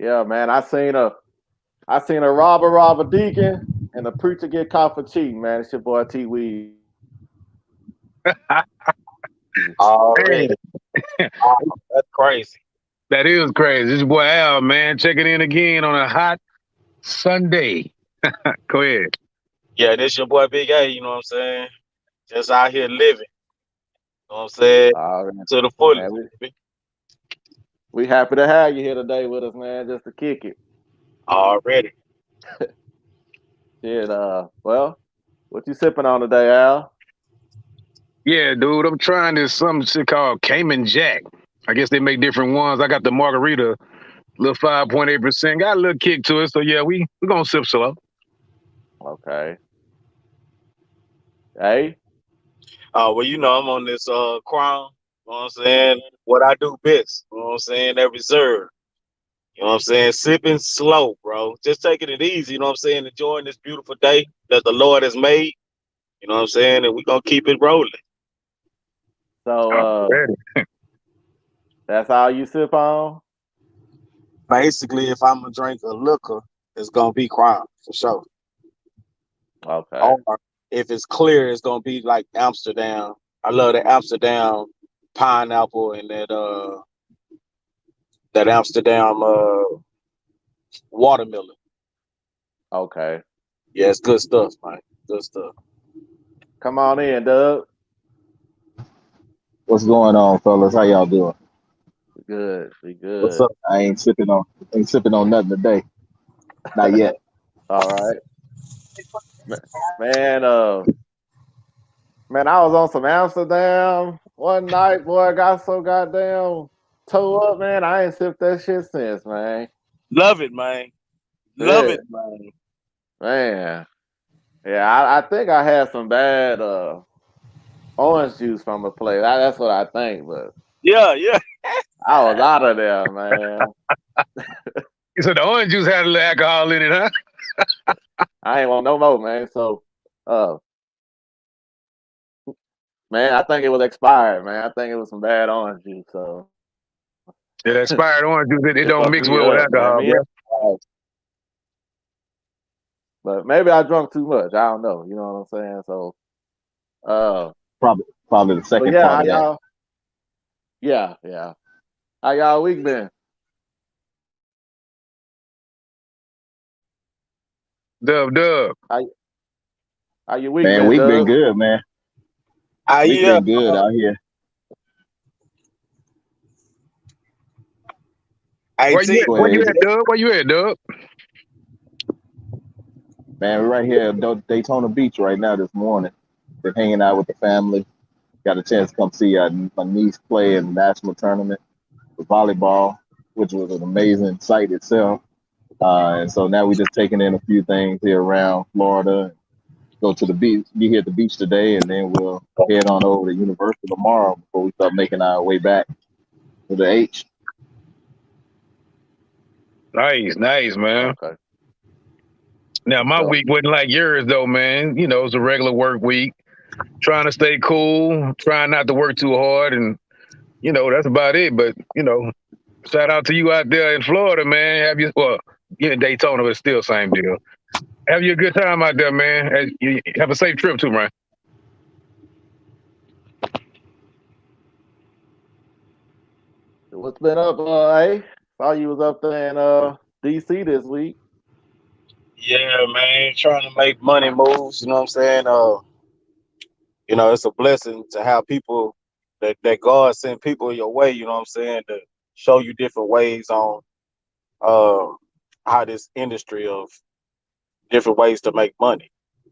Yeah, man. I seen a robber deacon and a preacher get caught for cheating, man. It's your boy T Weed. Already. Man, Wow, that's crazy. that is crazy. This is boy Al, man, checking in again on a hot Sunday. Go ahead. Yeah, this your boy Big A, you know what I'm saying? Just out here living. You know what I'm saying? Man, To the fullest. man, we happy to have you here today with us, man, just to kick it. Already. Shit, well, what you sipping on today, Al? Yeah, dude, I'm trying this some shit called Cayman Jack. I guess they make different ones. I got the margarita, little 5.8%. Got a little kick to it. So yeah, we gonna sip slow. Okay. Hey, Well, I'm on this crown, you know what I'm saying? What I do best, you know what I'm saying? That reserve. You know what I'm saying? Sipping slow, bro. Just taking it easy, you know what I'm saying? Enjoying this beautiful day that the Lord has made. You know what I'm saying? And we're gonna keep it rolling. so Already. that's all you sip on? Basically, if I'm gonna drink a liquor, it's gonna be Crown for sure. Okay. Or if it's clear, it's gonna be like Amsterdam. I love the Amsterdam pineapple and that Amsterdam watermelon. Okay. Yeah, it's good stuff, man. Good stuff. Come on in, Doug. What's going on, fellas? How y'all doing? We good. We What's good. up? I ain't sipping on nothing today. Not yet. All right. Man, man, I was on some Amsterdam one night, boy. I got so goddamn toe up, man. I ain't sipped that shit since, man. Love it, man. Love Yeah, it, man. man. Yeah, I think I had some bad orange juice from a place. That's what I think, but Yeah, yeah. I was out of there, man. So the orange juice had a little alcohol in it, huh? I ain't want no more, man. So, uh, man, I think it was expired, man. I think it was some bad orange juice. So Yeah, that expired orange juice, it it fucked don't mix me well with up, man. alcohol, Me, bro. but maybe I drunk too much. I don't know. You know what I'm saying? So, uh, Probably the but second yeah, part how of that. y'all? Yeah, yeah. How y'all week been? Dub. How how your week Man, been, week been Doug? good, man. Week Yeah. been good out here. I Where you see. at? Go Where you ahead. at, Dub? Where you at, Dub? Man, we're right here at Daytona Beach right now this morning. Been hanging out with the family. Got a chance to come see my niece play in the national tournament for volleyball, which was an amazing sight itself. And so now we're just taking in a few things here around Florida. Go to the beach, be here at the beach today, and then we'll head on over to Universal tomorrow before we start making our way back to the H. Nice, man. Okay, Now good my stuff. week wasn't like yours though, man. You know, it's a regular work week. Trying to stay cool, trying not to work too hard, and that's about it. But shout out to you out there in Florida, man. You're in Daytona, but still same deal. Have you a good time out there, man. You have a safe trip too, man. What's been up, Saw you was up there in DC this week. Yeah, man. Trying to make money moves, you know what I'm saying? It's a blessing to have people that God send people your way, you know what I'm saying, to show you different ways on uh how this industry of different ways to make money.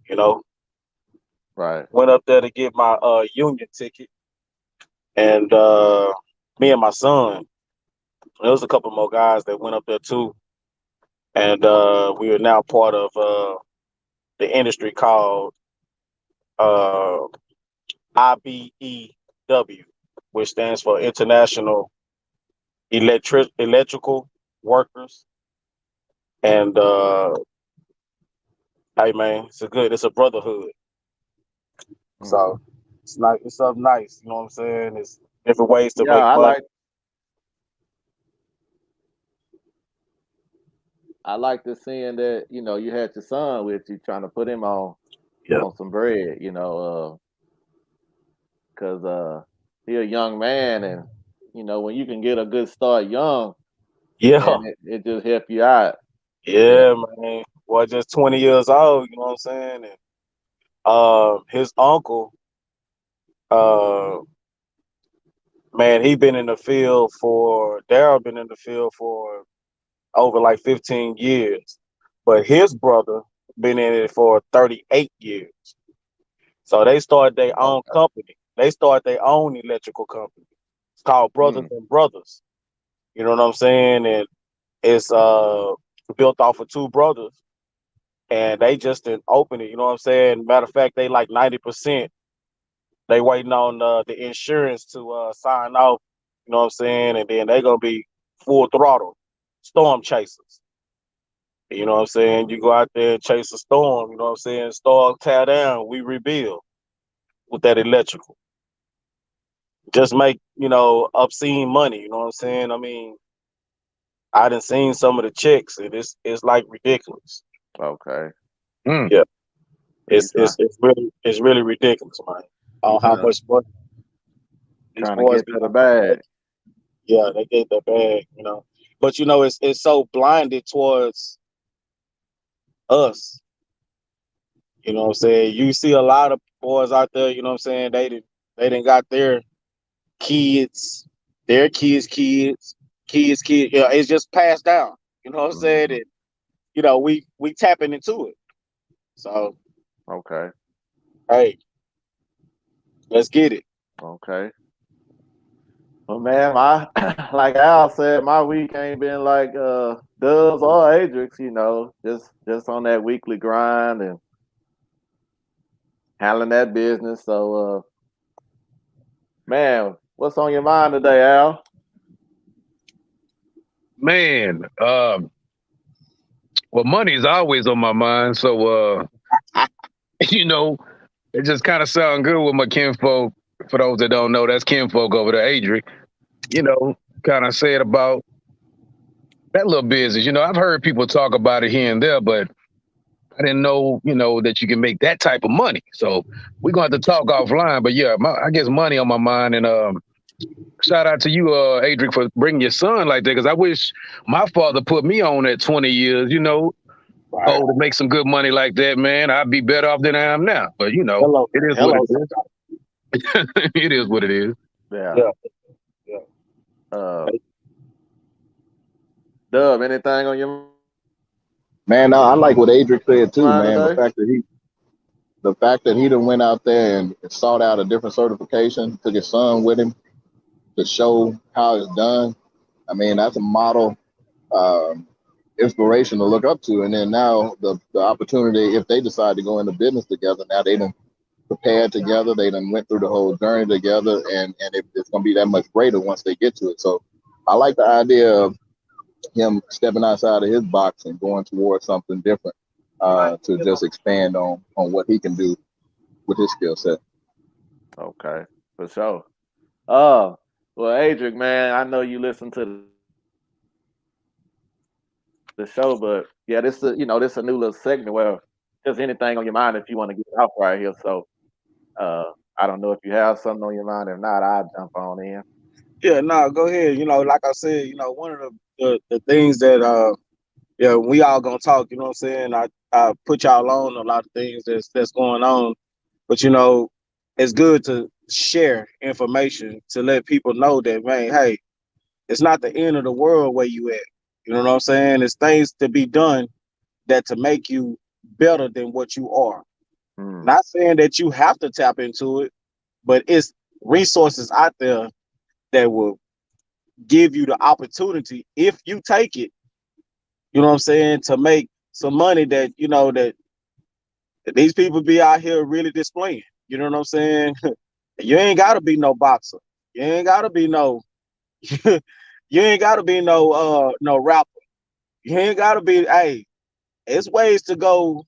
You know, Right. went up there to get my union ticket, and me and my son. There was a couple more guys that went up there too, and we are now part of the industry called uh, IBEW, which stands for International Electrical Workers. And hey, man, it's a brotherhood. Mm. So it's something nice. You know what I'm saying? It's different ways to Yeah, make I money. like I like to seeing that you had your son with you trying to put him Yeah. on some bread. Because he a young man, and when you can get a good start young, Yeah. man, it just help you out. Yeah. Yeah, man. Well, just 20 years old, you know what I'm saying? And his uncle, uh man, he been in the field for Daryl been in the field for over like 15 years. But his brother been in it for 38 years. So they started their own Okay. company. They started their own electrical company. It's called Brothers Mm, and Brothers. You know what I'm saying? And it's built off of two brothers. And they just didn't open it. You know what I'm saying? Matter of fact, they like 90%. They waiting on the insurance to sign off. You know what I'm saying? And then they gonna be full throttle storm chasers. You know what I'm saying? You go out there and chase a storm. You know what I'm saying? Storm tear down, we rebuild with that electrical. Just make obscene money. You know what I'm saying? I mean, I done seen some of the checks, and it's like ridiculous. okay. Mm. Yeah, So you it's really ridiculous, man. you How trying much money these trying to boys get be to the making? bag. Yeah, they get that bag. But it's so blinded towards us. You know what I'm saying? You see a lot of boys out there, you know what I'm saying? They didn't got kids, their kids. Yeah, it's just passed down. You know what I'm saying? Hmm. And we tapping into it. So Okay. hey, let's get it. Okay. Well, man, my like Al said, my week ain't been like Dubs or Adrix. Just on that weekly grind and handling that business. So, man, what's on your mind today, Al? Man, well, money is always on my mind. So, you know, it just kind of sound good with my kinfolk. For those that don't know, that's kinfolk over there, Adric. Kind of said about that little business. I've heard people talk about it here and there, but I didn't know, that you can make that type of money. So we're going to have to talk offline. But yeah, I guess money on my mind. And shout out to you, Adric, for bringing your son like that. Because I wish my father put me on at 20 years, Right. to make some good money like that, man. I'd be better off than I am now. But, Hello, it is what it hello, is. somebody. It is what it is. Yeah. Yeah, yeah. Uh, Dub, anything on your Man, I like what Adric said too, mind man. The today? fact that he done went out there and sought out a different certification, took his son with him to show how it's done. I mean, that's a model um, inspiration to look up to. And then now the opportunity, if they decide to go into business together, now they done prepared together, they done went through the whole journey together, and it's going to be that much greater once they get to it. So I like the idea of him stepping outside of his box and going towards something different to just expand on what he can do with his skill set. Okay, for sure. Uh, well, Adric, man, I know you listen to the show, but yeah, this a new little segment where just anything on your mind if you want to get it out right here. So, uh, I don't know if you have something on your mind. If not, I'll jump on in. Yeah, no, go ahead. Like I said, one of the things that yeah, we all gonna talk, you know what I'm saying? I put y'all on a lot of things that's going on. But it's good to share information to let people know that, man, hey, it's not the end of the world where you at. You know what I'm saying? It's things to be done that to make you better than what you are. Hmm. Not saying that you have to tap into it, but it's resources out there that will give you the opportunity if you take it, you know what I'm saying, to make some money that that these people be out here really displaying. You know what I'm saying? You ain't gotta be no boxer. You ain't gotta be no you ain't gotta be no rapper. You ain't gotta be hey, it's ways to go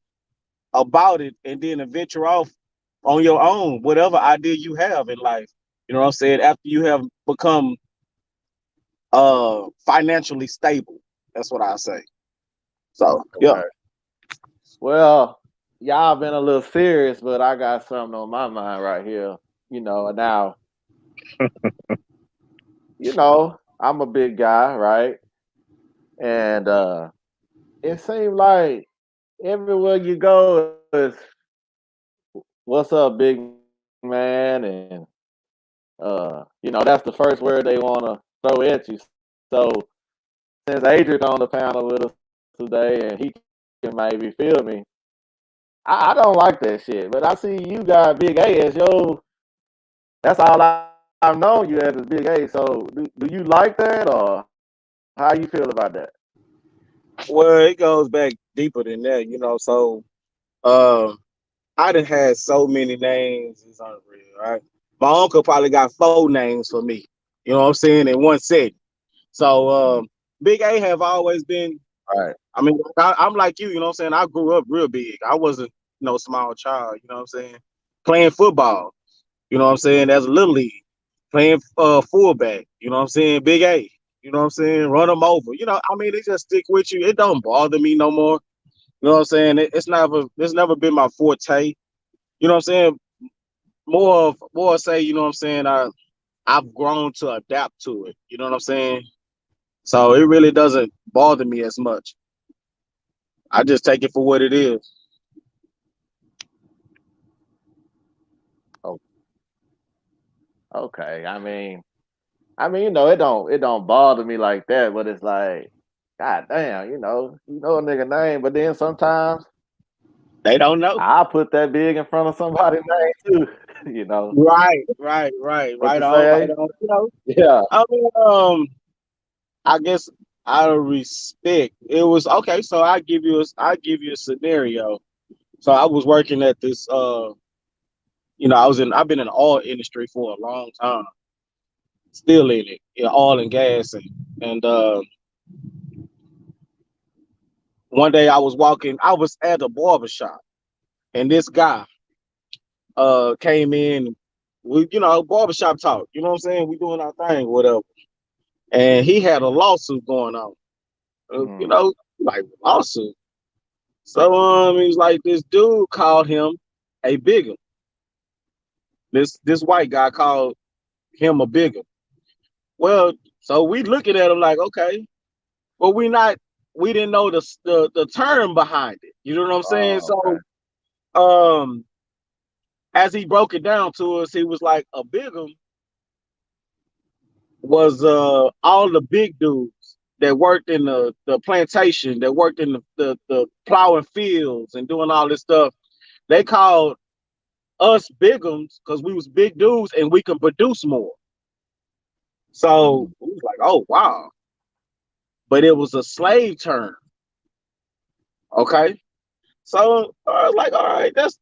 about it and then venture off on your own, whatever idea you have in life. You know what I'm saying? After you have become financially stable. That's what I say. So yeah. Okay. Well, y'all been a little serious, but I got something on my mind right here. Now, I'm a big guy, right? And it seems like everywhere you go is what's up, big man? And that's the first word they wanna throw at you. So since Adrian's on the panel with us today and he can maybe feel me, I don't like that shit. But I see you got Big A as your that's all I've known you as is Big A. So do you like that or how you feel about that? Well, it goes back deeper than that, you know. So um I done had so many names, it's unreal, right? My uncle probably got 4 names for me, you know what I'm saying, in one set. So Big A have always been, Right. I mean, I'm like you know what I'm saying? I grew up real big. I wasn't no small child, you know what I'm saying? Playing football, you know what I'm saying, as a little league, playing fullback, you know what I'm saying, Big A, you know what I'm saying, run them over. You know, I mean, it just stick with you. It don't bother me no more. You know what I'm saying? It's never been my forte. You know what I'm saying? More say, you know what I'm saying, I've grown to adapt to it. You know what I'm saying? So it really doesn't bother me as much. I just take it for what it is. Oh, okay. It don't bother me like that, but it's like, God damn, a nigga name, but then sometimes They don't know. I put that big in front of somebody's name too. you know. Right What you on, right say? on. You know, Yeah. I mean, I guess out of respect, it was okay. So I give you a scenario. So I was working at this, I've been in the oil industry for a long time, still in it, oil and gas, and one day I was at a barber shop, and this guy came in. We, barbershop talk, you know what I'm saying? We doing our thing, whatever. And he had a lawsuit going on. You Mm, know, like lawsuit. So he was like, this dude called him a bigger. This white guy called him a bigger. Well, so we looking at him like, okay, but we didn't know the term behind it. You know what I'm saying? okay. So um as he broke it down to us, he was like, a bigger was all the big dudes that worked in the plantation, that worked in the plowing fields and doing all this stuff. They called us bigums because we was big dudes and we can produce more. So Mm. we was like, oh wow. But it was a slave term. Okay. So I was like, all right, that's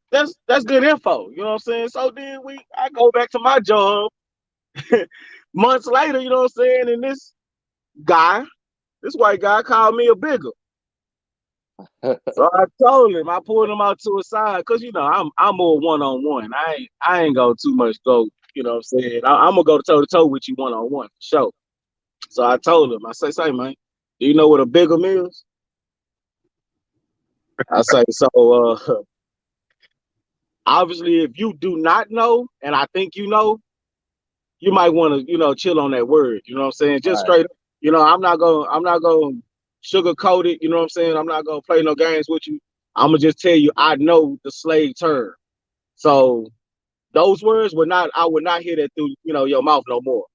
good info. You know what I'm saying? So then I go back to my job months later, you know what I'm saying? And this white guy called me a bigger. So I told him, I pulled him out to a side because I'm more one-on-one. I ain't go too much go, you know what I'm saying? I'm gonna go toe to toe with you one-on-one for sure. So I told him, I say, man, do you know what a bigum is? I say, so obviously if you do not know, and I think you might want to, chill on that word. You know what I'm saying? Just Right. straight up. I'm not gonna sugarcoat it, you know what I'm saying? I'm not gonna play no games with you. I'm gonna just tell you I know the slave term. So those words I would not hear that through, your mouth no more.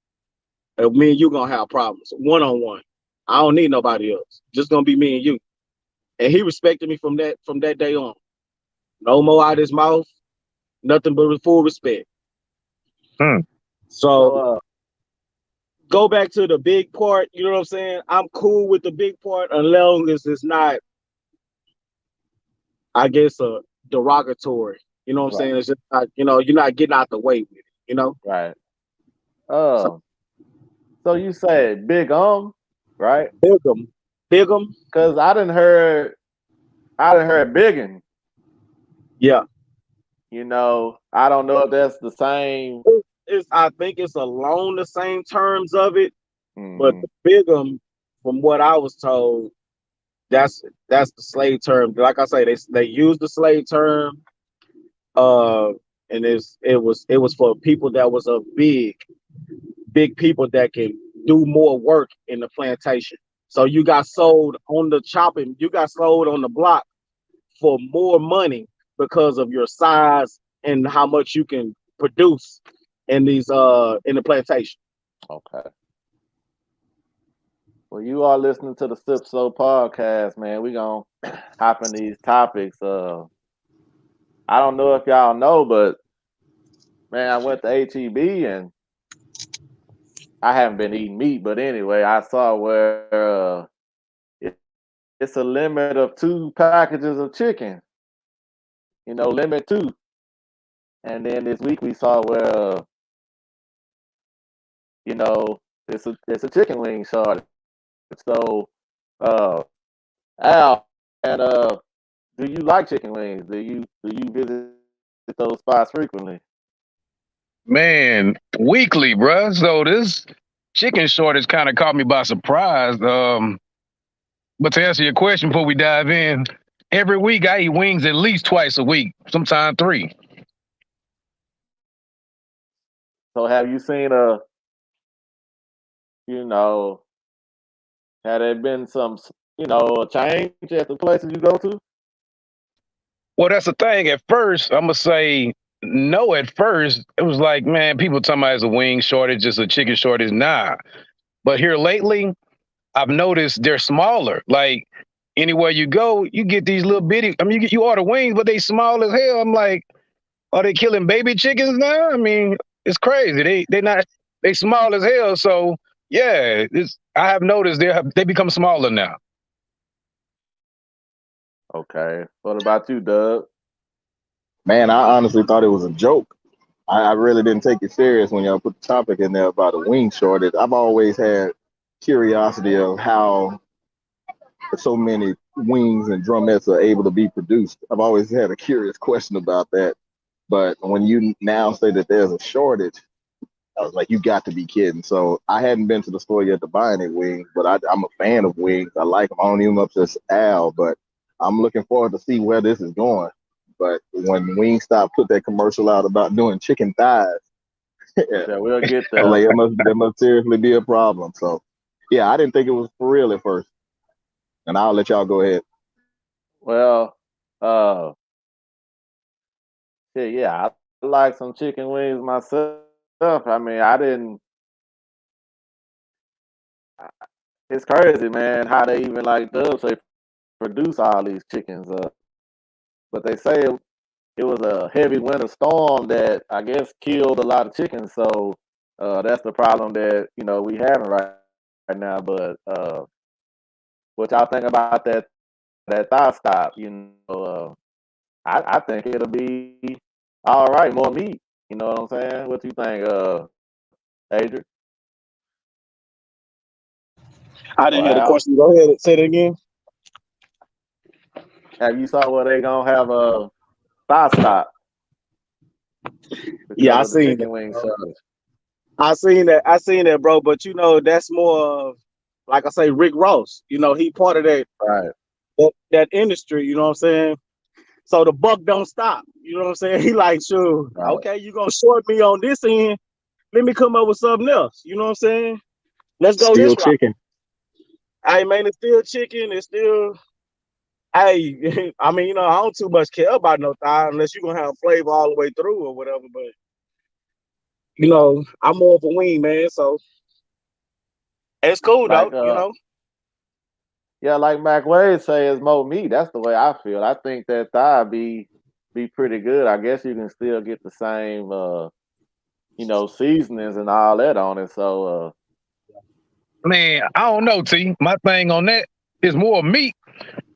And me and you gonna have problems one on one. I don't need nobody else. Just gonna be me and you. And he respected me from that day on. No more out of his mouth, nothing but with full respect. Hmm. So So go back to the big part, you know what I'm saying? I'm cool with the big part as long as it's not, I guess, derogatory. You know what I'm right, saying? It's just not, you're not getting out the way with it. right. So So you said big right? bigum, bigum, Cause I didn't heard biggin. yeah. I don't know if that's the same. I think it's along the same terms of it, but Hmm. the bigum, from what I was told, That's the slave term. Like I say, they use the slave term, uh, and it was for people that was a big people that can do more work in the plantation. So you got sold on the chopping, you got sold on the block for more money because of your size and how much you can produce in the plantation. Okay. Well, you are listening to the Sip So podcast, man. We gonna hop in these topics. I don't know if y'all know, but man, I went to HEB and I haven't been eating meat, but anyway, I saw where it, it's a limit of 2 packages of chicken. Limit two. And then this week we saw where it's a chicken wing shortage. So, Al, and do you like chicken wings? Do you visit those spots frequently? Man, weekly, bruh. So this chicken shortage kind of caught me by surprise. But to answer your question before we dive in, every week I eat wings at least twice a week, sometimes three. So have you seen you know, had there been some, a change at the places you go to? Well, that's the thing. At first, I'm gonna say no. At first, it was like, man, people talking about it's a wing shortage, just a chicken shortage. Nah. But here lately, I've noticed they're smaller. Like anywhere you go, you get these little bitty. I mean, you order wings, but they small as hell. I'm like, are they killing baby chickens now? I mean, it's crazy. They small as hell. So yeah, I have noticed they become smaller now. Okay. What about you, Doug? Man, I honestly thought it was a joke. I really didn't take it serious when y'all put the topic in there about a wing shortage. I've always had curiosity of how so many wings and drumettes are able to be produced. I've always had a curious question about that. But when you now say that there's a shortage, I was like, you got to be kidding. So I hadn't been to the store yet to buy any wings, but I'm a fan of wings. I like them. I don't even up to Al, but I'm looking forward to see where this is going. But when Wingstop put that commercial out about doing chicken thighs, yeah, Yeah, we'll get I was there. like, there must seriously be a problem. So yeah, I didn't think it was for real at first. And I'll let y'all go ahead. Well, uh, yeah, I like some chicken wings myself. I mean, I didn't. It's crazy, man, how they even like Dub say produce all these chickens. But they say it was a heavy winter storm that I guess killed a lot of chickens. So that's the problem that we having right now. But what y'all think about that thigh stop? I think it'll be all right, more meat. You know what I'm saying? What you think, Adrian I or didn't hear the Al? question. Go ahead and say it again. Have you saw where they gonna have a thigh stop Yeah, because I of the seen that. chicken wing shortage? I seen that. I seen that, bro. But that's more of, like I say, Rick Ross. He part of Right. that industry. You know what I'm saying? So the buck don't stop. You know what I'm saying? He like, sure, Right. okay, you gonna short me on this end. Let me come up with something else. You know what I'm saying? Let's go Still this route. chicken. Hey man, it's still chicken. It's still. Hey, I mean, I don't too much care about no thigh unless you're gonna have flavor all the way through or whatever. But I'm more of a wing man, so it's cool Like though. yeah, like Mac Wade say, it's more meat. That's the way I feel. I think that thigh be pretty good. I guess you can still get the same seasonings and all that on it. So Man, I don't know, T. My thing on that is more meat,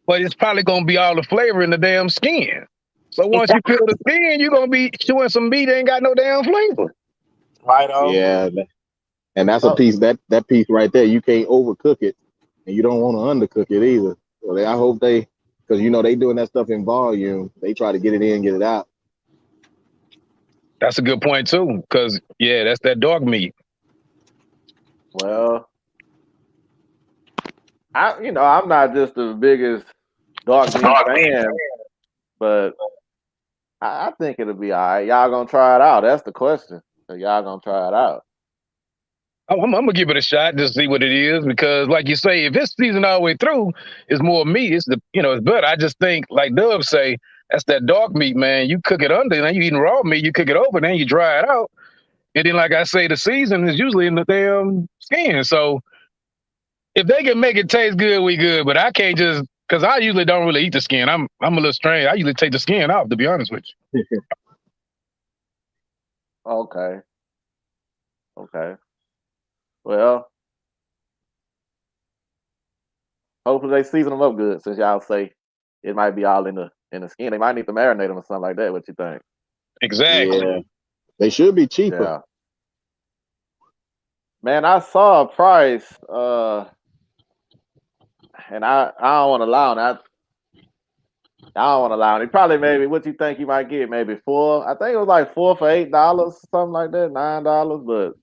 but it's probably gonna be all the flavor in the damn skin. So once you peel the skin, you're gonna be chewing some meat that ain't got no damn flavor. Right on. Yeah, and that's a so piece that piece right there. You can't overcook it, and you don't want to undercook it either. So I hope because they doing that stuff in volume. They try to get it in, get it out. That's a good point too, because yeah, that's that dog meat. well, I'm not just the biggest dark meat fan, but I think it'll be all right. Y'all gonna try it out? That's the question. So y'all gonna try it out? I'm gonna give it a shot just to see what it is because, like you say, if it's seasoned all the way through, it's more meat. It's better. I just think, like Dub say, that's that dark meat, man. You cook it under, then you eating raw meat. You cook it over, then you dry it out, and then, like I say, the season is usually in the damn skin. So if they can make it taste good, we good. But I can't just because I usually don't really eat the skin. I'm a little strange. I usually take the skin off, to be honest with you. Okay. Okay. Well, hopefully they season them up good. Since y'all say it might be all in the skin, they might need to marinate them or something like that. What you think? Exactly. Yeah, they should be cheaper. Yeah. Man, I saw a price, and I don't want to lie on that. I don't want to lie on it. Probably maybe what you think you might get? Maybe four. I think it was like four for $8, something like that, $9. But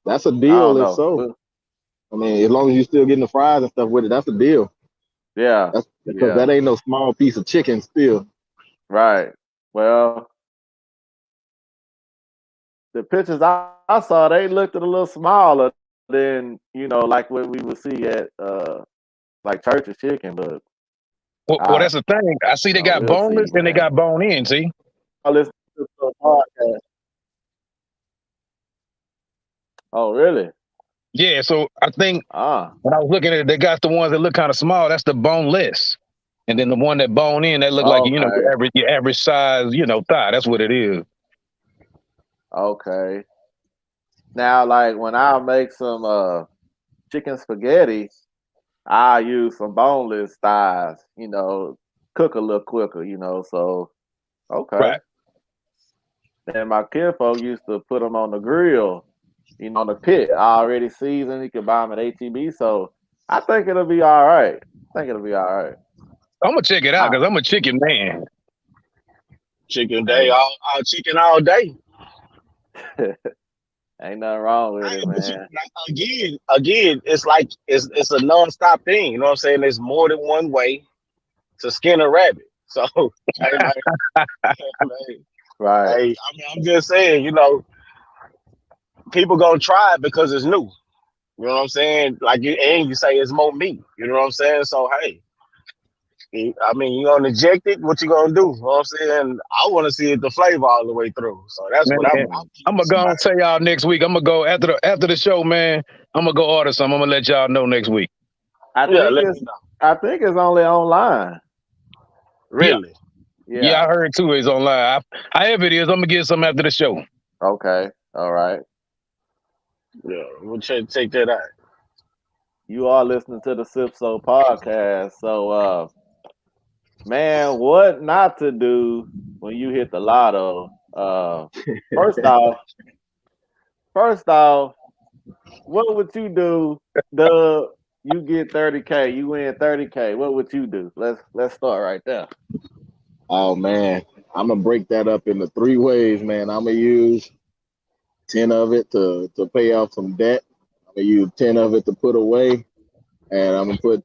That's a I deal don't if know. so. I mean, as long as you're still getting the fries and stuff with it, that's a deal. Yeah, That's because yeah, that ain't no small piece of chicken still. right. Well, the pictures I saw, they looked a little smaller than like what we would see at like Church's Chicken, but Well, I that's the thing. I see they got we'll see, boneless and they man. got bone in. See. I listen to the podcast. Oh, really? Yeah, so I think Ah, when I was looking at it, they got the ones that look kind of small. That's the boneless, and then the one that bone in, that look like okay, your average size thigh. That's what it is. okay. Now, like when I make some chicken spaghetti, I use some boneless thighs. Cook a little quicker. So okay. Right. And my kinfolk used to put them on the grill. On the pit, already seasoned. You can buy them at HEB. So I think it'll be all right. I think it'll be all right. I'm gonna check it out I, because I'm a chicken man. Chicken day, ain't, all chicken all day. ain't nothing wrong with Hey, it, but man. again, it's like it's a non-stop thing. You know what I'm saying? There's more than one way to skin a rabbit. So, hey man, hey, Right. I'm just saying, people gonna try it because it's new. You know what I'm saying? Like you say it's more meat. You know what I'm saying? So hey, you gonna inject it. What you gonna do? You know what I'm saying? I want to see it the flavor all the way through. So that's Man, what I'm Mm. I'm gonna curious go about. and tell y'all next week. I'm gonna go after the show, man. I'm gonna go order some. I'm gonna let y'all know next week. I Yeah, think let it's me know. I think it's only online. Yeah, Really? yeah, I Yeah. heard too. It's online. However it is, I'm gonna get some after the show. Okay. All right. Yeah, we'll check that out. You are listening to the Sip So podcast. So man, what not to do when you hit the lotto? First off, first off, what would you do? The You get 30K, you win 30K. What would you do? Let's start right there. Oh man, I'm gonna break that up into three ways, man. I'm gonna use 10 of it to pay off some debt. I'm gonna use 10 of it to put away, and I'm gonna put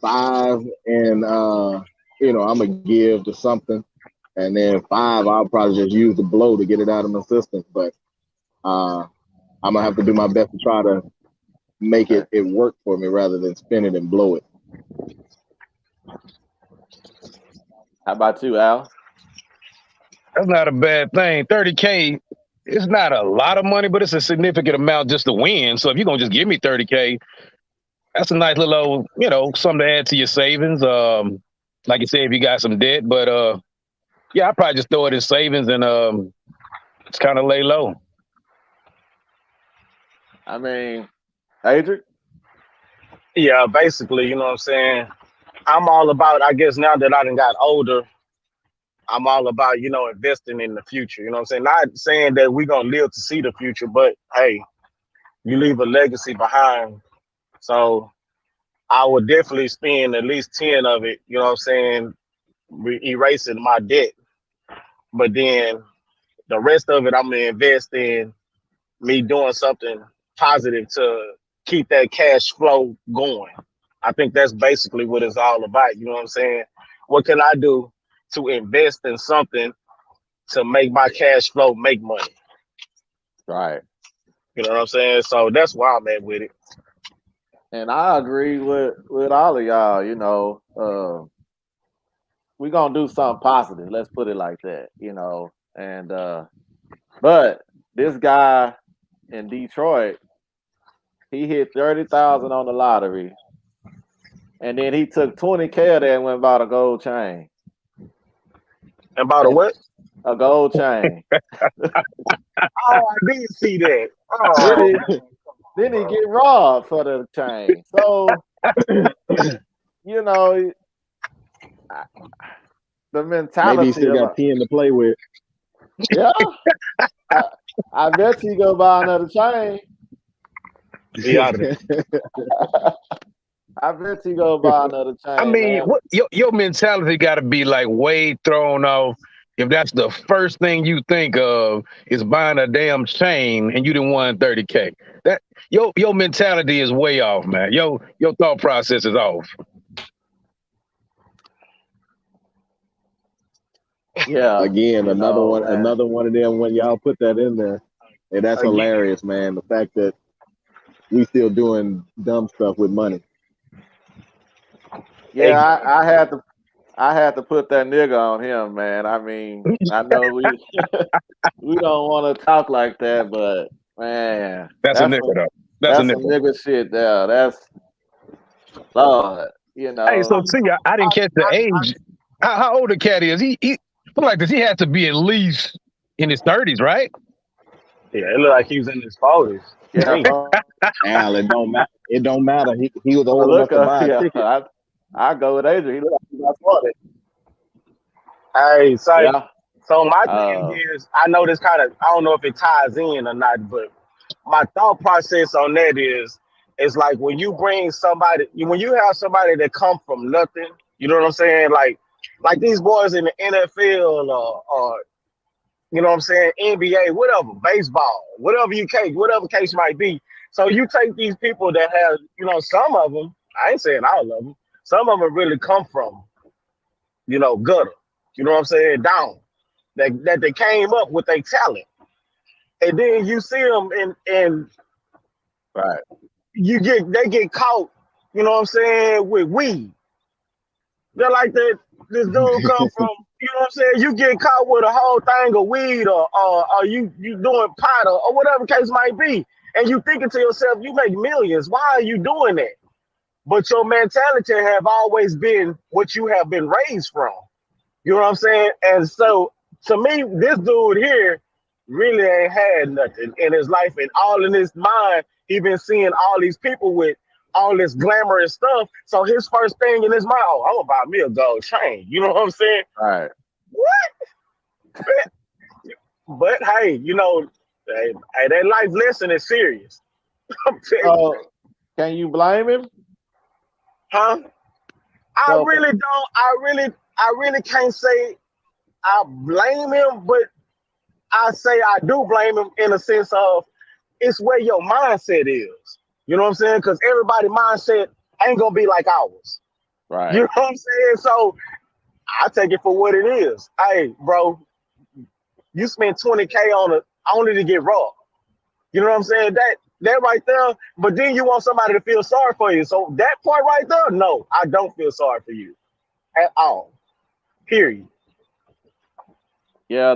five in. I'm gonna give to something, and then five I'll probably just use the blow to get it out of my system. But uh, I'm gonna have to do my best to try to make Okay. it work for me rather than spin it and blow it. How about you, Al? That's not a bad thing. 30K. It's not a lot of money, but it's a significant amount just to win. So if you're gonna just give me 30K, that's a nice little something to add to your savings. Like you said, if you got some debt, but yeah, I probably just throw it in savings and it's kind of lay low. I mean, Adric? Yeah, basically, you know what I'm saying? I'm all about, I guess now that I done got older, I'm all about, investing in the future. You know what I'm saying? Not saying that we're gonna live to see the future, but hey, you leave a legacy behind. So I would definitely spend at least 10 of it, you know what I'm saying, erasing my debt. But then the rest of it I'm gonna invest in me doing something positive keep that cash flow going. I think that's basically what it's all about. You know what I'm saying? What can I do to invest in something to make my cash flow make money? Right. You know what I'm saying? So that's why I'm at with it. And I agree with all of y'all. We're gonna do something positive. Let's put it like that. And but this guy in Detroit, he hit 30,000 on the lottery, and then he took 20K of that and went and bought a gold chain. And about a And what? a gold chain. Oh, I did see that. Then Oh he man, then he get robbed for the chain. So you know I- the Maybe he mentality still of got 10 to play with. yeah. I, I bet you go buy another chain. be out of there. I bet you go buy another I chain, mean, man. what your mentality got to be like way thrown off if that's the first thing you think of is buying a damn chain and you didn't won 30K. That your mentality is way off, man. Your thought process is off. Yeah, Again, man. another one of them when y'all put that in there. And that's Again, hilarious, man. The fact that we still doing dumb stuff with money. Yeah, exactly. I had to put that nigga on him, man. I mean, I know we don't want to talk like that, but man, That's a nigga though. That's a that's some nigga. nigga shit there. That's Lord, Hey, so see, I didn't catch the I, age. How old the cat is? He look like this. He has to be at least in his 30s, right? yeah, it looked like he was in his 40s to yeah, me. Al, it don't matter. It don't matter. He was from the old enough look to of buy a yeah, ticket. I go with Adrian. He look like he got 40. Hey, say, Yeah. so my thing Uh, is, I know this kind of, I don't know if it ties in or not, but my thought process on that is, it's like when you bring somebody, when you have somebody that come from nothing, you know what I'm saying? Like these boys in the NFL or you know what I'm saying, NBA, whatever, baseball, whatever case might be. So you take these people that have, some of them, I ain't saying all of them, some of them really come from, gutter. You know what I'm saying? Down. That they came up with their talent. And then you see them and right. they get caught, you know what I'm saying, with weed. They're like that this dude come from, you know what I'm saying? You get caught with a whole thing of weed or you doing pot or whatever case might be. And you thinking to yourself, you make millions. Why are you doing that? But your mentality have always been what you have been raised from. You know what I'm saying? And so to me, this dude here really ain't had nothing in his life, and all in his mind, he been seeing all these people with all this glamorous stuff. So his first thing in his mind, oh, I'm gonna buy me a gold chain. You know what I'm saying? Right. What? But hey, hey, that life lesson is serious. I'm telling you, So can you blame him? huh? I So really don't. I really can't say I blame him, but I say I do blame him in a sense of it's where your mindset is. You know what I'm saying? Because everybody's mindset ain't gonna be like ours. You right. know what I'm saying? So I take it for what it is. Hey, bro, you spend 20K on it only to get raw. You know what I'm saying? That right there. But then you want somebody to feel sorry for you. So that part right there, no, I don't feel sorry for you at all. Period. Yeah,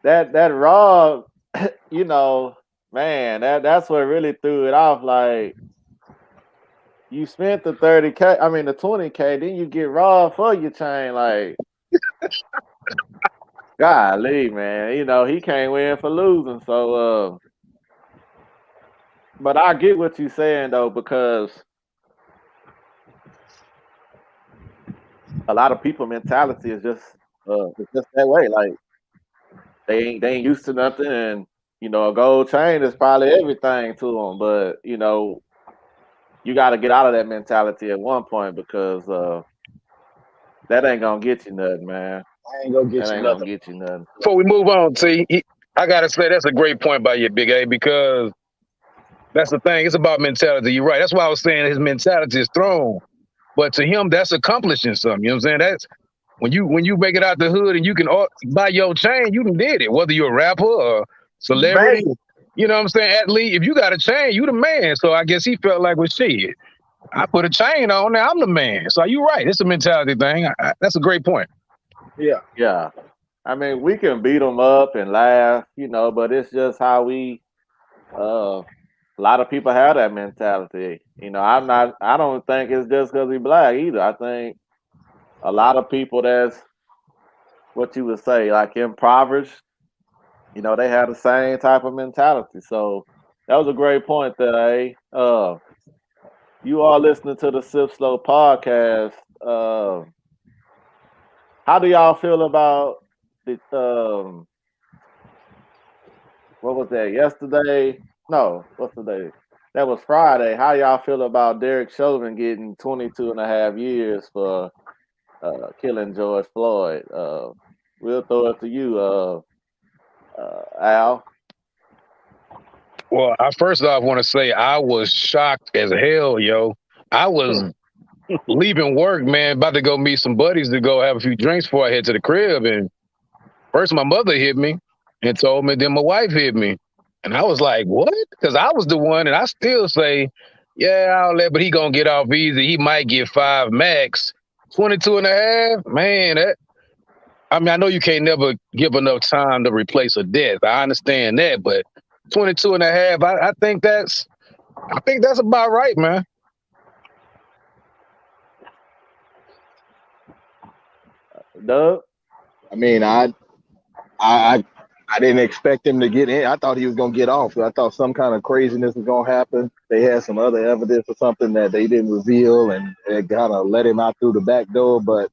that raw, man, that's what really threw it off. Like you spent the 30K, I mean the 20K, then you get raw for your chain. Like, golly, man, he can't win for losing. So but I get what you're saying though, because a lot of people mentality is just it's just that way. Like they ain't used to nothing, and a gold chain is probably everything to them. But you got to get out of that mentality at one point, because that ain't gonna get you nothing, man. I ain't gonna That get you ain't gonna nothing. get you nothing. Before we move on, see, I gotta say that's a great point by you, Big A, because That's the thing. It's about mentality. You're right. That's why I was saying his mentality is strong. But to him, that's accomplishing something. You know what I'm saying? That's when you make it out the hood and you can buy your chain, you done did it. Whether you're a rapper or Man, celebrity, you know what I'm saying, athlete, if you got a chain, you the man. So I guess he felt like, well, shit, I put a chain on there, I'm the man. So you're right. It's a mentality thing. That's a great point. yeah. Yeah. I mean, we can beat them up and laugh, but it's just how we. A lot of people have that mentality. I'm not. I don't think it's just because he black either. I think a lot of people that's what you would say like impoverished. They have the same type of mentality. So that was a great point there. You are listening to the Sip Slow podcast. How do y'all feel about the what was that yesterday? No, what's the day? That was Friday. How y'all feel about Derek Chauvin getting 22 and a half years for killing George Floyd? We'll throw it to you, Al. Well, I first off want to say I was shocked as hell, yo. I was leaving work, man, about to go meet some buddies to go have a few drinks before I head to the crib. And first my mother hit me and told me, then my wife hit me. And I was like, what? Because I was the one, and I still say, yeah, I'll let, but he going to get off easy. He might get 5 max. 22 and a half? Man, I mean, I know you can't never give enough time to replace a death. I understand that, but 22 and a half, I think that's about right, man. Doug? I mean, I I didn't expect him to get in. I thought he was gonna get off. I thought some kind of craziness was gonna happen. They had some other evidence or something that they didn't reveal, and it kind of let him out through the back door. But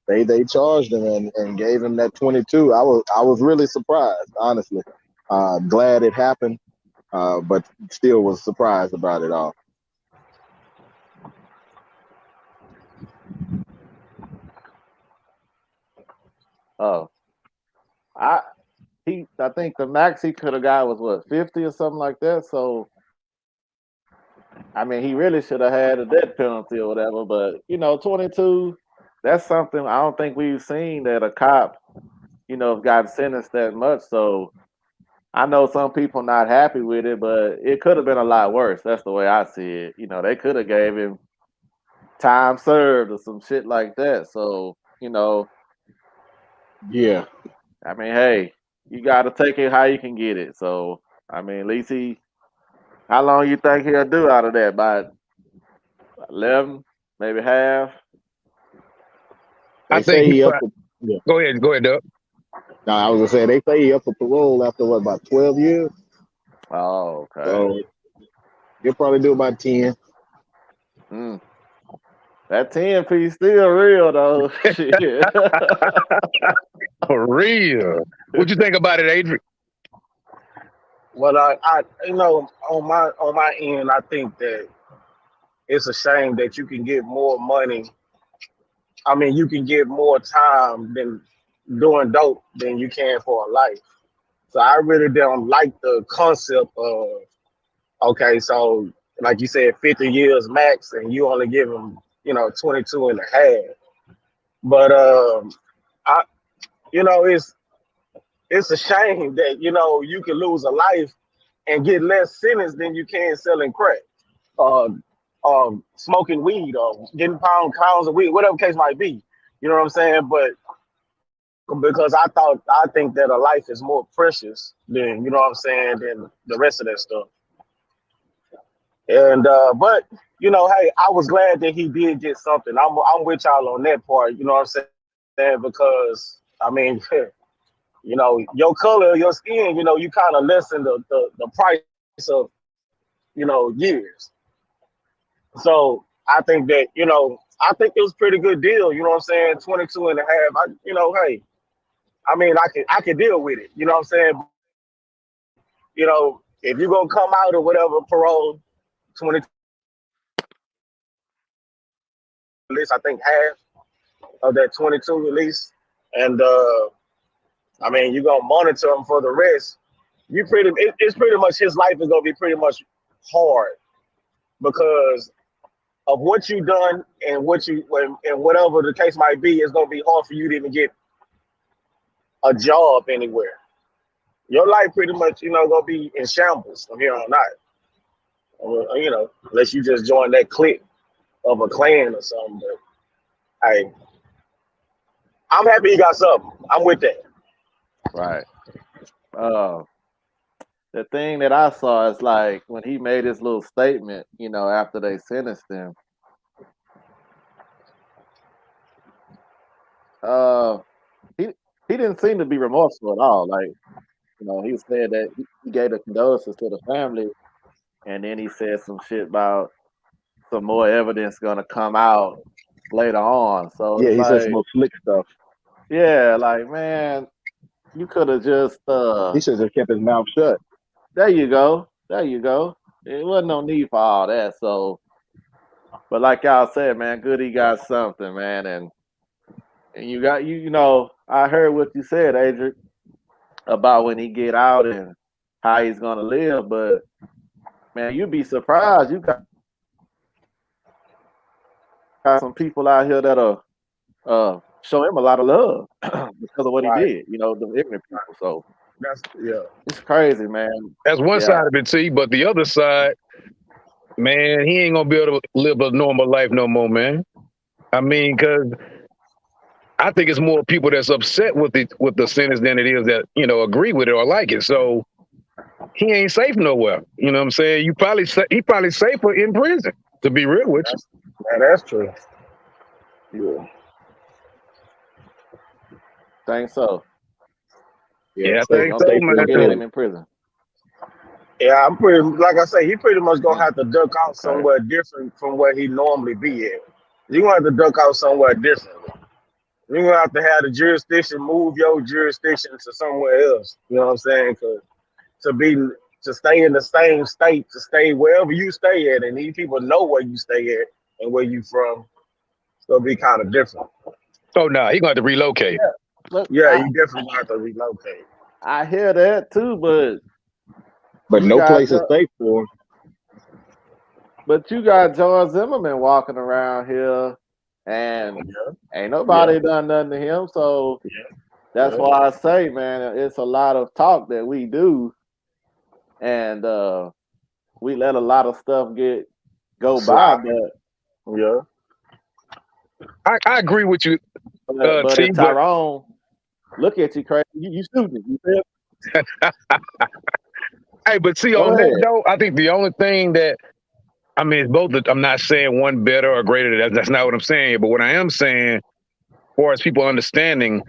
they charged him and gave him that 22. I was really surprised, honestly. Glad it happened, but still was surprised about it all. Oh, I I think the max he could have got was what 50 or something like that. So I mean, he really should have had a death penalty or whatever. But 22, that's something I don't think we've seen that a cop, got sentenced that much. So I know some people not happy with it, but it could have been a lot worse. That's the way I see it. They could have gave him time served or some shit like that. So Yeah, I mean, hey, you got to take it how you can get it. So I mean, at least how long you think he'll do out of that? About 11, maybe half. I they think say he he up probably, for. Yeah, go ahead, Doug. no, I was gonna say they say he up for parole after what, about 12 years. Oh, okay. So he'll probably do about 10. Mm. That 10 piece still real though. Shit. For real. What you think about it, Adrian? Well, on my end, I think that it's a shame that you can get more money. I mean, you can get more time than doing dope than you can for a life. So I really don't like the concept of, okay, so like you said, 50 years max, and you only give them, 22 and a half. But I, it's a shame that you can lose a life and get less sentence than you can selling crack, uh, smoking weed, or getting pounds of weed, whatever case might be. You know what I'm saying? But because I think that a life is more precious than than the rest of that stuff. And but hey, I was glad that he did get something. I'm with y'all on that part. You know what I'm saying? Because I mean, your color, your skin, you kind of lessen the price of years. So I think that I think it was a pretty good deal. You know what I'm saying? 22 and a half. Hey, I mean, I can deal with it. You know what I'm saying? If you're gonna come out or whatever, parole, 22, at least I think half of that 22 at least. And I mean, you're gonna monitor him for the rest. It's pretty much his life is gonna be pretty much hard because of what you done and and whatever the case might be. It's gonna be hard for you to even get a job anywhere. Your life pretty much, gonna be in shambles from here on out. Unless you just join that clique of a clan or something. But hey, I'm happy he got something. I'm with that. Right. Uh, the thing that I saw is like when he made his little statement, after they sentenced him. Uh, he he didn't seem to be remorseful at all. Like, he said that he gave the condolences to the family, and then he said some shit about some more evidence gonna come out later on. So Yeah, it's he said some like, more slick stuff. yeah, like man, you could have just He should have kept his mouth shut. there you go. There you go. It wasn't no need for all that. So, but like y'all said, man, good he got something, man, and you got I heard what you said, Adric, about when he get out and how he's gonna live. But man, you'd be surprised. You got some people out here that'll show him a lot of love because of what he Right. did. The ignorant people. So Yeah. it's crazy, man. That's one Yeah, side of it, T. But the other side, man, he ain't gonna be able to live a normal life no more, man. I mean, because I think it's more people that's upset with the sentence than it is that agree with it or like it. So he ain't safe nowhere. You know what I'm saying? He probably safer in prison. To be real with you. That's true. Yeah. think so. Yeah, I Safe, think Don't so, think safer he's man. gonna in get him prison. in prison. Yeah, like I say, he pretty much gonna have to duck out Okay. somewhere different from where he normally be at. You gonna have to duck out somewhere different. You're gonna have to have the jurisdiction move your jurisdiction to somewhere else. You know what I'm saying? 'Cause to be to stay in the same state, to stay wherever you stay at, and these people know where you stay at and where you from, it's gonna be kind of different. Oh no, he gonna have to relocate. Yeah, but Yeah, I you definitely gonna have to relocate. I hear that too, but But you no got place is safe for him. George Zimmerman walking around here, and Yeah, ain't yeah, nobody done nothing to him. So yeah, that's yeah. why I say, man, it's a lot of talk that we do, and we let a lot of stuff go by. Slide. But Yeah. I agree with you, if T. But Tyrone look at you crazy, you stupid. You feel? hey, but see Go on that ahead. though, I think the only thing that I mean, it's both. I'm not saying one better or greater. That's not what I'm saying. But what I am saying, as far as people understanding,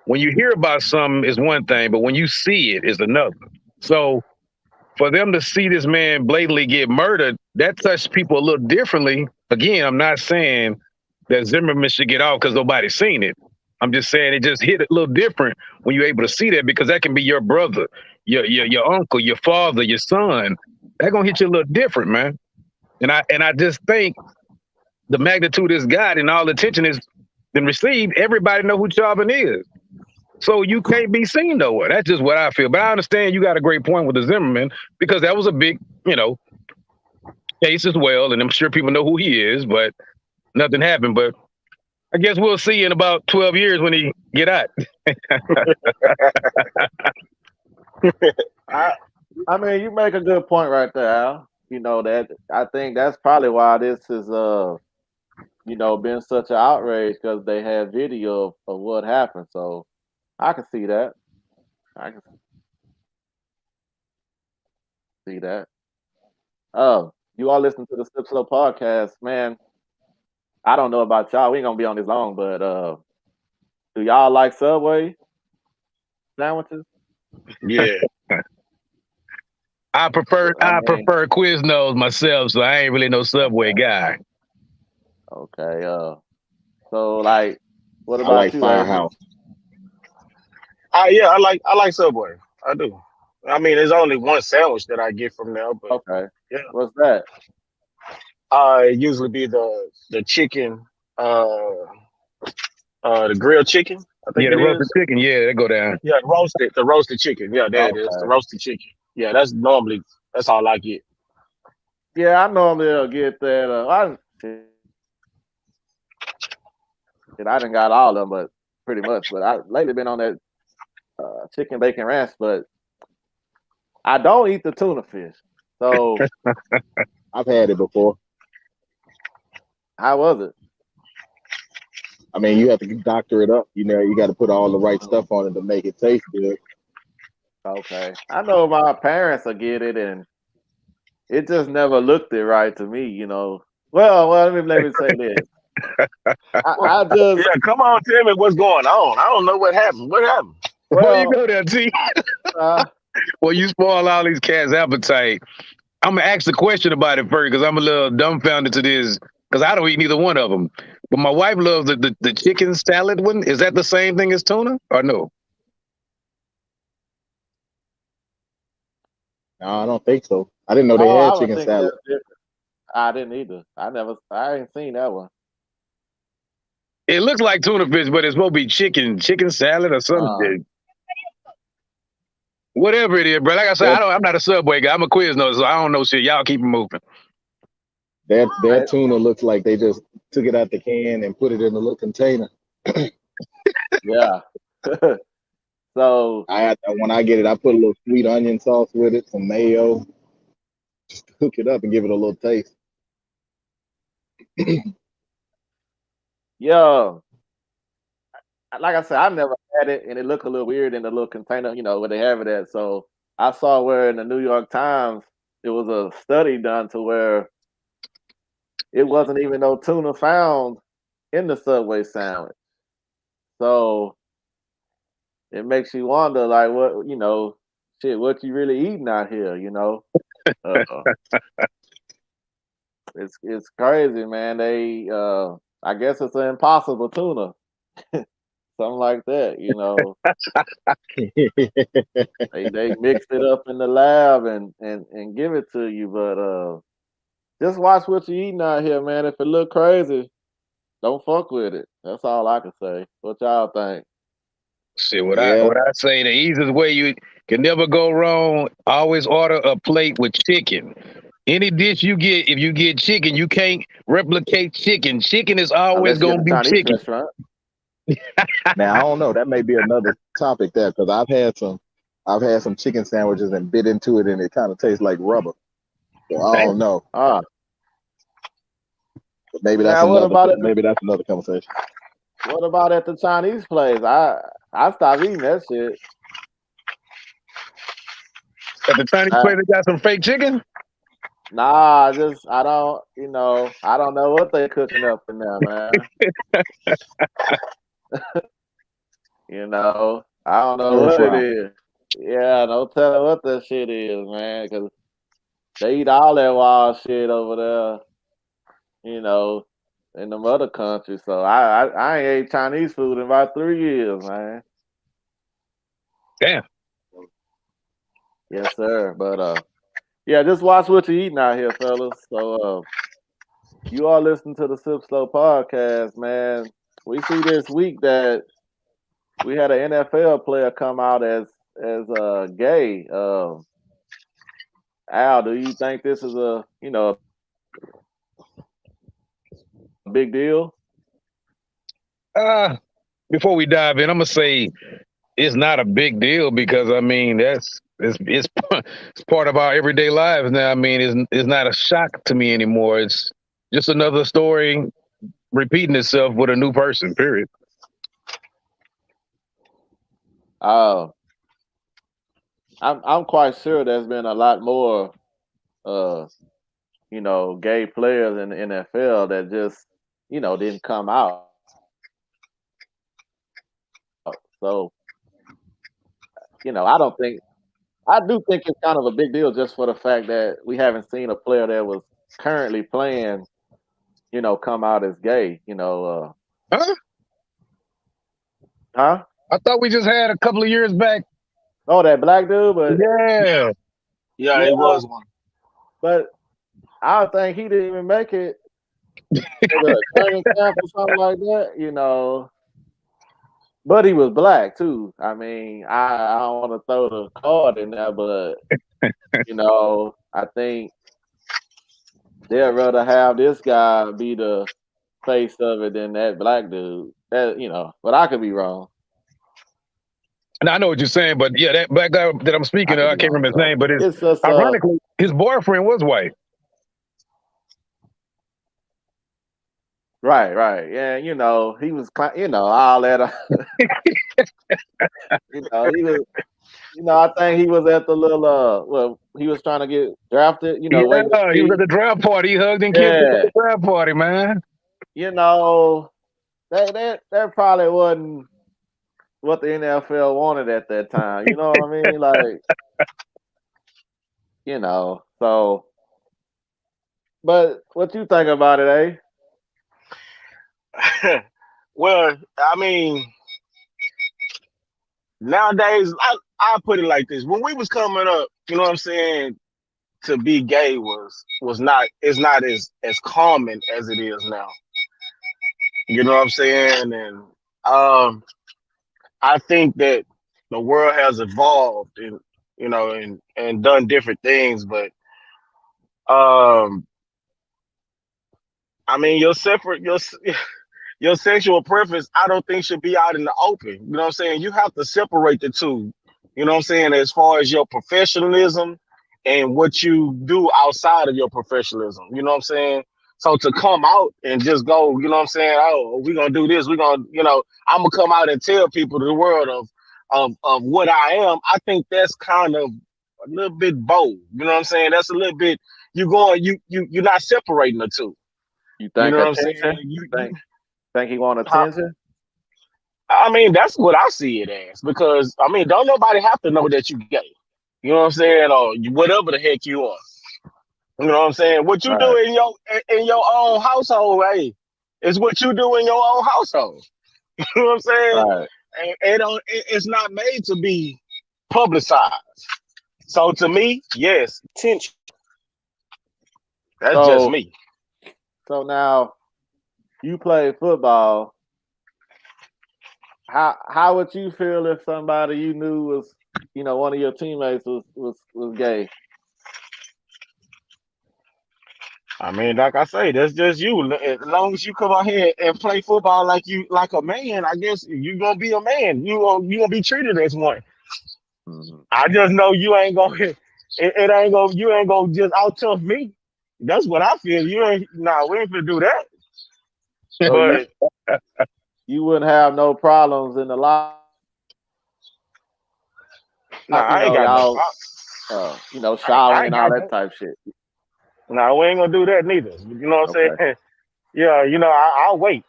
when you hear about something is one thing, but when you see it is another. So for them to see this man blatantly get murdered, that touched people a little differently. Again, I'm not saying that Zimmerman should get off because nobody's seen it. I'm just saying it just hit a little different when you're able to see that because that can be your brother, your uncle, your father, your son. That gonna hit you a little different, man. And I just think the magnitude of this God and all the attention has been received. Everybody know who Charbon is. So you can't be seen nowhere. That's just what I feel. But I understand you got a great point with the Zimmerman because that was a big, case as well. And I'm sure people know who he is, but nothing happened. But I guess we'll see in about 12 years when he get out. I, I mean, you make a good point right there, Al. That I think that's probably why this is been such an outrage because they had video of what happened. So I can see that. I can see that. You all listen to the Slip Slow podcast, man. I don't know about y'all. We ain't gonna be on this long, but do y'all like Subway sandwiches? yeah. I prefer I I mean, prefer Quiznos myself, so I ain't really no Subway guy. okay. So like, what I like about you, Adrian? Firehouse. Yeah, I like Subway. I do. I mean, there's only one sandwich that I get from there, but Okay. yeah. What's that? It usually be the chicken, the grilled chicken. I think Yeah, it the roasted is. chicken, yeah, they go down. Yeah, the roasted chicken. Yeah, there it is. The Okay. roasted chicken. Yeah, that's all I get. Yeah, I normally get that. I done got all of them, but pretty much. But I lately been on that chicken bacon ranch, but I don't eat the tuna fish. So I've had it before. how was it? I mean, you have to doctor it up. You know, you got to put all the right stuff on it to make it taste good. Okay, I know my parents will get it, and it just never looked it right to me. Well, let me say this. I Yeah, just come on, tell me what's going on. I don't know what happened. What happened? Before you well, go there, T, uh, well, you spoil all these cats' appetite. I'm gonna ask the question about it first because I'm a little dumbfounded to this because I don't eat neither one of them. But my wife loves the chicken salad one. Is that the same thing as tuna or no? No, I don't think so. I didn't know they oh, had I would chicken think that's salad. different. I didn't either. I ain't seen that one. It looks like tuna fish, but it's supposed to be chicken salad or Uh, something. Whatever it is, bro. Like I said, Their I'm not a Subway guy. I'm a Quiznos, so I don't know shit. Y'all keep it moving. their I, tuna looks like they just took it out the can and put it in a little container. yeah. So When I get it, I put a little sweet onion sauce with it, some mayo, cook it up and give it a little taste. yeah, like I said, I never had it, and it looked a little weird in the little container, where they have it at. So I saw where in the New York Times it was a study done to where it wasn't even no tuna found in the Subway sandwich. So it makes you wonder, like, shit, what you really eating out here? Uh, it's crazy, man. I guess it's an impossible tuna, something like that. They mixed it up in the lab and give it to you, but just watch what you eating out here, man. If it look crazy, don't fuck with it. That's all I can say. What y'all think? Shit, what I Yeah, what I say, the easiest way you can never go wrong, always order a plate with chicken. Any dish you get, if you get chicken, you can't replicate chicken. Chicken is always Unless you at gonna the be Chinese chicken. restaurant. now I don't know. That may be another topic there because I've had some chicken sandwiches and bit into it and it kind of tastes like rubber. So I Hey, don't know. Ah, But maybe that's now another conversation. what about at the Chinese place? I stopped eating that shit. at the Chinese I, place, they got some fake chicken. nah, I don't know what they cooking up in there, man. I don't know Stir what it fry. is. Yeah, don't tell me what that shit is, man, because they eat all that wild shit over there, you know, in them other countries. So I ain't ate Chinese food in about 3 years, man. Damn. Yes, sir. But yeah, just watch what you're eating out here, fellas. So you all listen to the Sip Slow podcast, man. We see this week that we had an NFL player come out as gay. Al, do you think this is a big deal? Uh, Before we dive in, I'm gonna say it's not a big deal because I mean it's it's part of our everyday lives now. I mean, it's not a shock to me anymore. It's just another story repeating itself with a new person. Period. Uh, I'm quite sure there's been a lot more uh, gay players in the NFL that just, didn't come out. So, I do think it's kind of a big deal just for the fact that we haven't seen a player that was currently playing, come out as gay, Huh? huh? I thought we just had a couple of years back. Oh, that black dude, but Yeah, Yeah. yeah, yeah, it was one. but I don't think he didn't even make it to the training camp or something like that. But he was black too. I mean, I don't want to throw the card in there, but I think they'd rather have this guy be the face of it than that black dude. That but I could be wrong. And I know what you're saying, but yeah, that black guy that I'm I speaking of, could I be can't wrong. remember his So name, but it's just ironically, his boyfriend was white. right. Yeah, he was all that. He was. I think he was at the little well, he was trying to get drafted. Yeah, Waiting to he was at see. the draft party. He hugged and kissed him at Yeah, the draft party, man. that probably wasn't what the NFL wanted at that time. You know what I mean? Like, so. But what you think about it, Well, I mean, nowadays, I put it like this: when we was coming up, you know what I'm saying, to be gay was not it's not as common as it is now. You know what I'm saying? And um, I think that the world has evolved and and done different things, but um, I mean, your sexual preference, I don't think should be out in the open. You know what I'm saying? You have to separate the two. You know what I'm saying? As far as your professionalism and what you do outside of your professionalism. You know what I'm saying? So to come out and just go, you know what I'm saying? Oh, we're gonna do this. We're gonna, I'm gonna come out and tell people the world of what I am. I think that's kind of a little bit bold. You know what I'm saying? That's a little bit you're not separating the two. you You think know what I'm saying? attention? Think he want How, attention? I mean, that's what I see it as because I mean, don't nobody have to know that you gay. You know what I'm saying, or whatever the heck you are. You know what I'm saying? What you do Right, in your own household, hey, is what you do in your own household. You know what I'm saying? right. And it's not made to be publicized. So to me, yes, attention. That's just So, me. now you play football. How would you feel if somebody you knew was, one of your teammates was gay? I mean, like I say, that's just you. As long as you come out here and play football like a man, I guess you gonna be a man. You gonna be treated as one. Mm-hmm. I just know you ain't gonna it ain't gonna you ain't gonna just out tough me. That's what I feel. You ain't we ain't gonna do that. So But you wouldn't have no problems in the locker. I ain't got no Y'all, I showering ain't and all got that no type shit. we ain't gonna do that neither. You know what I'm Okay. saying? Yeah, I'll wait.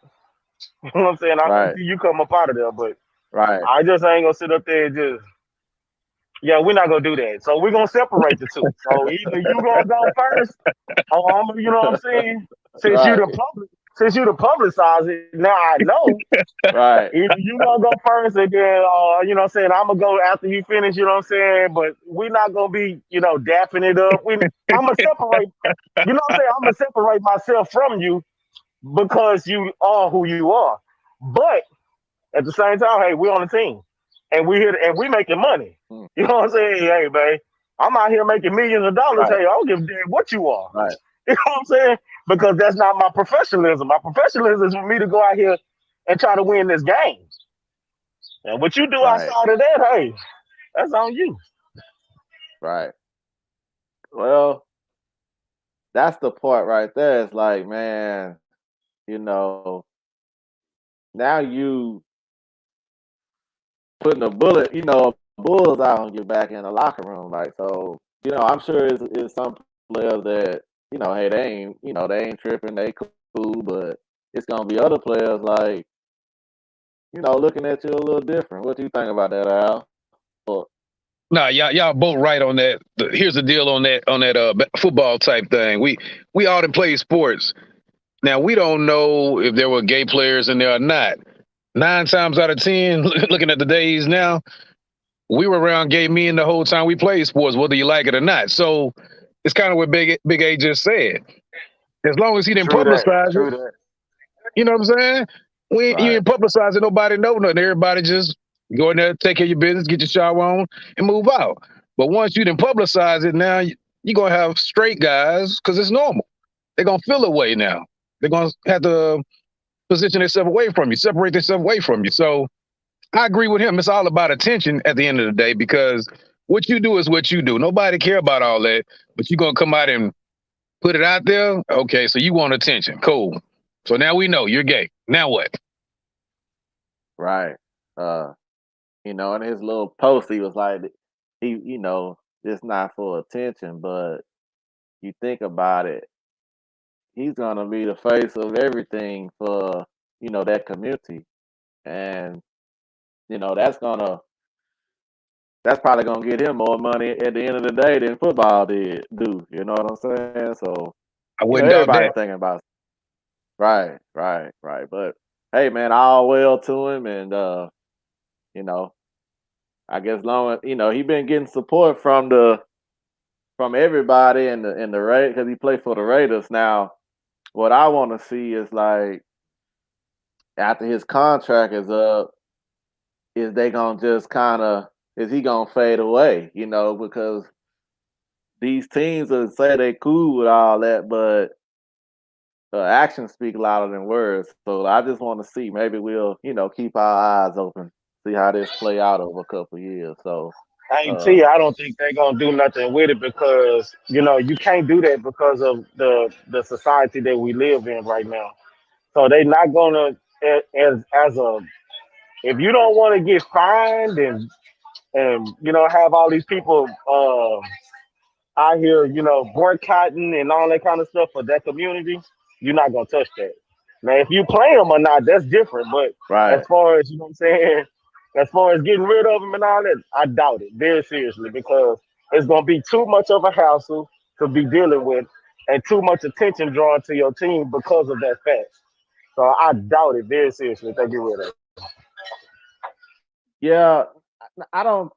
You know what I'm saying? Right. Until you come up out of there, but Right. I just ain't gonna sit up there and just we're not gonna do that. So we're gonna separate the two. So either you gonna go first, or you know what I'm saying? Since you Right. the publicize it, now I know. Right. Either you gonna go first, and then you know what I'm saying, I'm gonna go after you finish. You know what I'm saying? But we're not gonna be dapping it up. I'm gonna separate. You know what I'm saying? I'm gonna separate myself from you because you are who you are. But at the same time, hey, we're on the team, and we here and we making money. Mm. You know what I'm saying? Hey, babe, I'm out here making millions of dollars. Right. Hey, I don't give a damn what you are. Right. You know what I'm saying? Because that's not my professionalism. My professionalism is for me to go out here and try to win this game. And what you do Right. outside of that, hey, that's on you. Right. Well, that's the part right there. It's like, man, you know, now you putting a bullet, a bullseye on your back in the locker room. Like, so, I'm sure it's some players that, hey, they ain't tripping, they cool, but it's gonna be other players like, looking at you a little different. What do you think about that, Al? Or, Nah, y'all both right on that. Here's the deal on that football type thing. We all done play sports. Now we don't know if there were gay players in there or not. 9 times out of 10, looking at the days now, we were around gay men the whole time we played sports, whether you like it or not. So it's kind of what Big A just said. As long as he didn't True that. publicize it, True that. you know what I'm saying? You right. didn't publicize it, nobody know nothing. Everybody just go in there, take care of your business, get your shower on, and move out. But once you didn't publicize it, now you're gonna have straight guys because it's normal. they're gonna feel away now. They're gonna have to position themselves away from you, separate themselves away from you. So I agree with him. It's all about attention at the end of the day because what you do is what you do. Nobody care about all that, but you're gonna come out and put it out there. Okay, so you want attention. Cool. So now we know you're gay. Now what? Right. Uh, in his little post, he was like, it's not for attention, but you think about it, he's gonna be the face of everything for that community, and that's probably gonna get him more money at the end of the day than football did do. You know what I'm saying? So I wouldn't doubt everybody that. thinking about right, right, right. But hey, man, all well to him, and you know, I guess long he been getting support from everybody in the Raiders because he played for the Raiders. Now, what I want to see is like after his contract is up, is they gonna just kind of is he gonna fade away? Because these teams will say they cool with all that, but actions speak louder than words. So I just want to see. Maybe we'll keep our eyes open, see how this play out over a couple of years. So, I ain't tell uh, you, I don't think they're gonna do nothing with it because you can't do that because of the society that we live in right now. So they not gonna as a if you don't want to get fined and have all these people out here boycotting and all that kind of stuff for that community, you're not gonna touch that. Now, if you play them or not, that's different. But as right, far as what I'm saying, as far as getting rid of them and all that, I doubt it very seriously because it's gonna be too much of a hassle to be dealing with and too much attention drawn to your team because of that fact. So I doubt it very seriously if they get rid of it. yeah. I don't.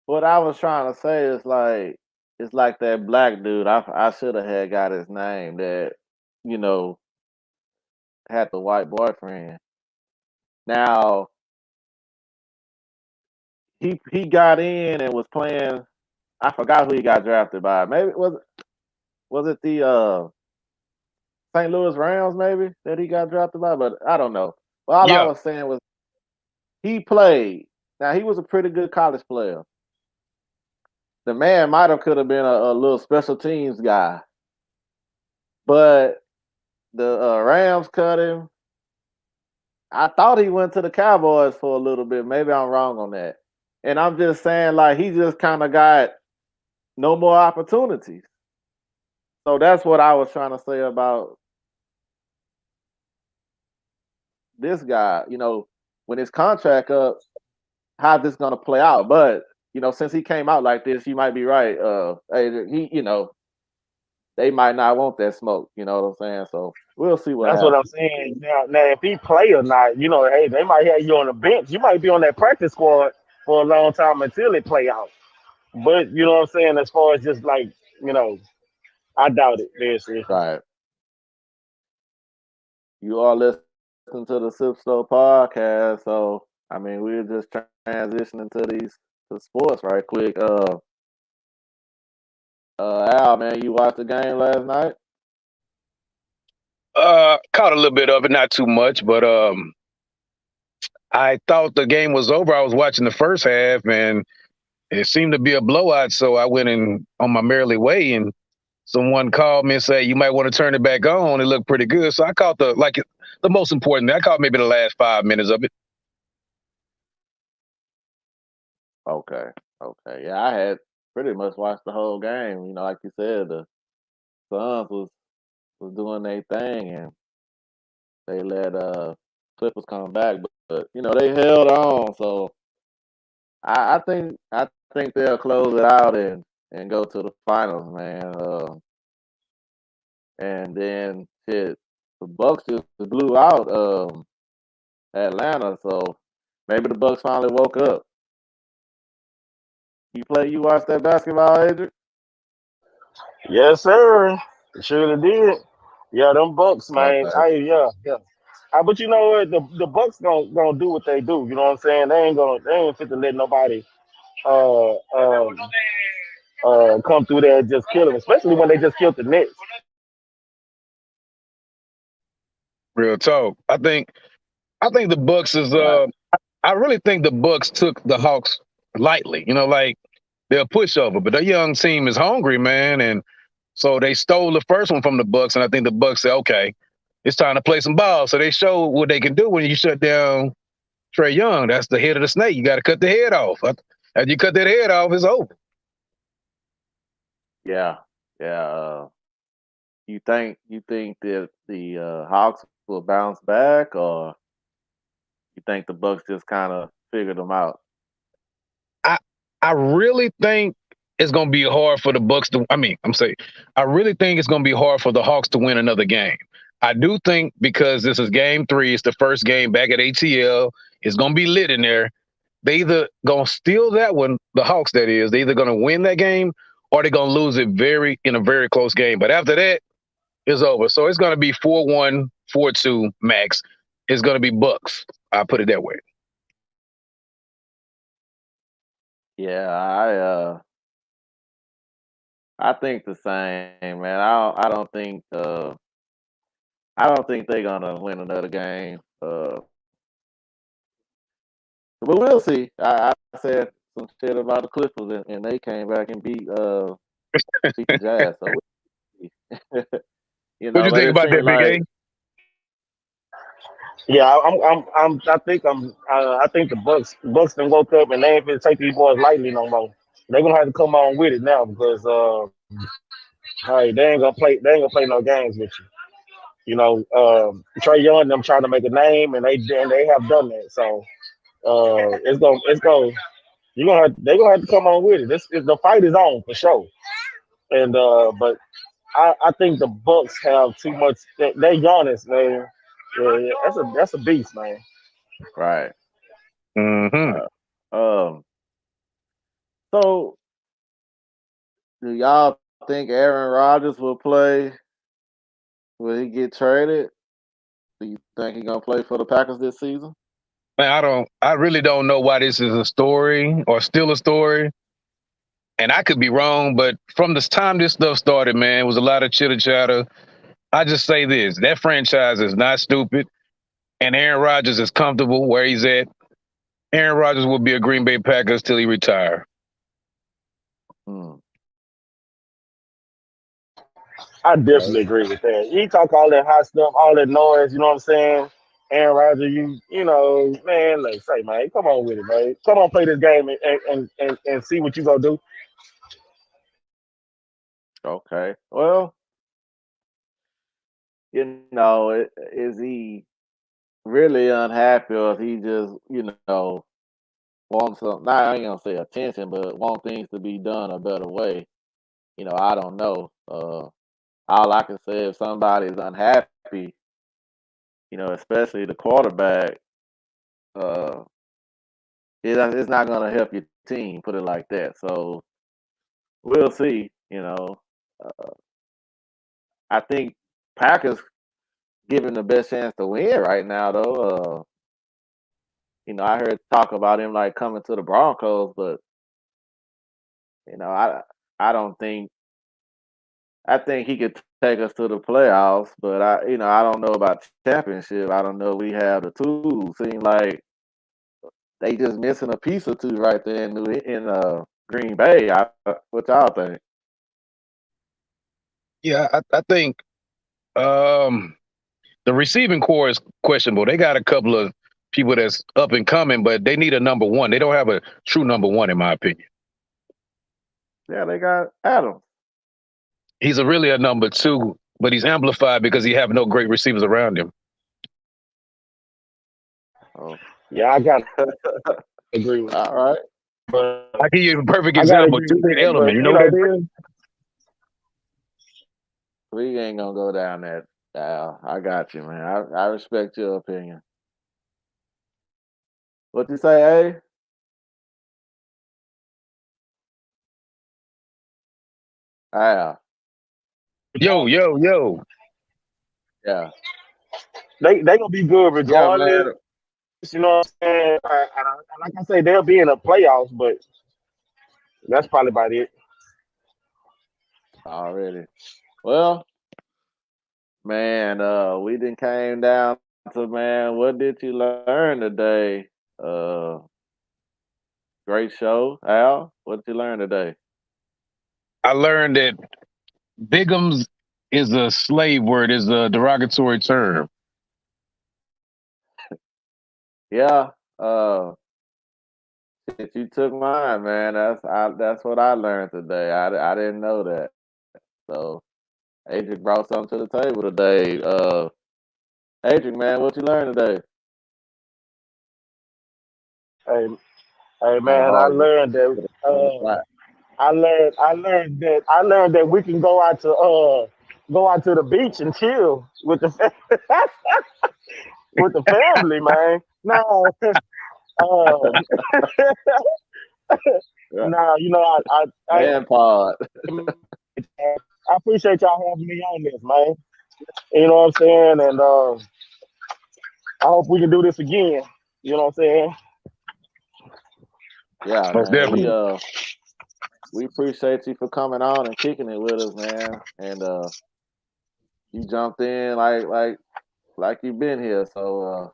What I was trying to say is like it's like that black dude. I should have had got his name that you know had the white boyfriend. Now he got in and was playing. I forgot who he got drafted by. Maybe was it the St. Louis Rams? Maybe that he got drafted by, but I don't know. But all I Yeah. was saying was he played. Now he was a pretty good college player. The man might have could have been a little special teams guy, but the Rams cut him. I thought he went to the Cowboys for a little bit. Maybe I'm wrong on that. And I'm just saying, like, he just kind of got no more opportunities. So that's what I was trying to say about this guy. When his contract up, how's this going to play out? But since he came out like this, you might be right. They might not want that smoke. You know what I'm saying? So we'll see what That's what I'm happens. saying. Now, if he play or not, hey, they might have you on the bench. You might be on that practice squad for a long time until it play out. But you know what I'm saying? As far as just like, you know, I doubt it. Very seriously. Right. You are listening to the Sip Slow podcast. So I mean, we're just transitioning to sports right quick. Al, man, you watched the game last night? Caught a little bit of it, not too much, but I thought the game was over. I was watching the first half, and it seemed to be a blowout. So I went in on my merry way, and someone called me and said, "You might want to turn it back on. It looked pretty good." So I caught the most important. I caught maybe the last 5 minutes of it. Okay, okay, yeah, I had pretty much watched the whole game. Like you said, the Suns was doing their thing, and they let Clippers come back, but they held on. So I think they'll close it out and go to the finals, man. And then shit, the Bucks just blew out Atlanta, so maybe the Bucks finally woke up. You watched that basketball, Adrian? Yes, sir. It surely did. Yeah, them Bucks, man. Okay, Yeah. But you know what? The Bucks gonna do what they do. You know what I'm saying? They ain't fit to let nobody uh um come through there and just kill them, especially when they just killed the Nets. Real talk. I think the Bucks is Right. I really think the Bucks took the Hawks lightly. Like they're a pushover, but their young team is hungry, man, and so they stole the first one from the Bucks, and I think the Bucks said, okay, it's time to play some ball. So they showed what they can do when you shut down Trey Young. That's the head of the snake. You got to cut the head off. After you cut that head off, it's over. Yeah. Yeah. You think that the Hawks will bounce back, or you think the Bucks just kind of figured them out? I I really think it's gonna be hard for the Bucks to. I mean, I'm saying I really think it's gonna be hard for the Hawks to win another game. I do think because this is game 3, it's the first game back at ATL. It's gonna be lit in there. They either gonna steal that one, the Hawks that is. They either gonna win that game or they're gonna lose it in a very close game. But after that, it's over. So it's gonna be 4-1, 4-2 max. It's gonna be Bucks. I put it that way. Yeah, I think the same, man. I don't think they're gonna win another game. But we'll see. I said some shit about the Clippers, and they came back and beat the Jazz. So we'll see. What you But think it about seemed that, Big like A? Yeah, I think the Bucks done woke up and they ain't finna take these boys lightly no more. They're gonna have to come on with it now because hey, they ain't gonna play no games with you. Trey Young them trying to make a name and they have done that. So it's going they're gonna have to come on with it. The fight is on for sure. And but I think the Bucks have too much. They Giannis, man. Yeah, that's a beast, man. right. Mm-hmm. Uh, um. So, do y'all think Aaron Rodgers will play? Will he get traded? Do you think he's gonna play for the Packers this season? Man, I really don't know why this is a story or still a story. And I could be wrong, but from the time this stuff started, man, it was a lot of chitter chatter. I just say this: that franchise is not stupid, and Aaron Rodgers is comfortable where he's at. Aaron Rodgers will be a Green Bay Packers till he retire. Hmm. I Okay. definitely agree with that. You talk all that hot stuff, all that noise. You know what I'm saying? Aaron Rodgers, man, like say, man, come on with it, man. Come on, play this game and see what you gonna do. Okay. Well, is he really unhappy, or is he just want some? Not I ain't gonna say attention, but want things to be done a better way. I don't know. All I can say if somebody's unhappy, especially the quarterback, uh, it's not gonna help your team. Put it like that. So we'll see. Uh, I think Packers given the best chance to win right now, though. I heard talk about him like coming to the Broncos, but I don't think I think he could take us to the playoffs, but I don't know about championship. I don't know if we have the tools. Seem like they just missing a piece or two right there in Green Bay. What y'all think? Yeah, I think the receiving core is questionable. They got a couple of people that's up and coming, but they need a number one. They don't have a true number one, in my opinion. Yeah, they got Adams. He's really a number two, but he's amplified because he have no great receivers around him. Oh, Yeah, I gotta agree with all right. but I give you a perfect I gotta example. agree with Julian that. Edelman. But You know what that is? We ain't gonna go down that. I got you, man. I respect your opinion. What you say, eh? Ah, Yo, yo, yo. yeah, they gonna be good yeah, regardless. man. You know what I'm saying? Like I say, they'll be in the playoffs, but that's probably about it. Already. Well, Man, we done came down to, man, what did you learn today? Uh, Great show, Al. What did you learn today? I learned that bigums is a slave word, is a derogatory term. Yeah, uh, shit, you took mine, man. That's what I learned today. I didn't know that. So Adrian brought something to the table today. Adrian, man, what you learned today? Hey, hey Kind of man, I hard to learned that put it on the uh spot. I learned that we can go out to the beach and chill with the with the family, man. No, uh, Yeah, no, you know, man, pod. I appreciate y'all having me on this, man. You know what I'm saying? And I hope we can do this again. You know what I'm saying? Yeah, Most man. We definitely. uh we appreciate you for coming on and kicking it with us, man. And you jumped in like you've been here. So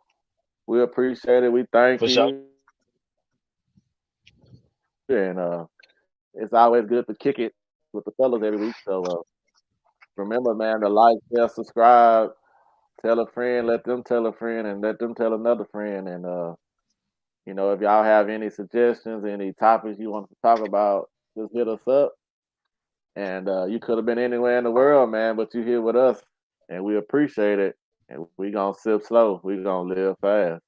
we appreciate it. We thank For sure. you. And it's always good to kick it with the fellas every week. So remember, man, to like, share, subscribe, tell a friend, let them tell a friend, and let them tell another friend. And if y'all have any suggestions, any topics you want to talk about, just hit us up. And you could have been anywhere in the world, man, but you here with us, and we appreciate it. And we gonna sip slow. We gonna live fast.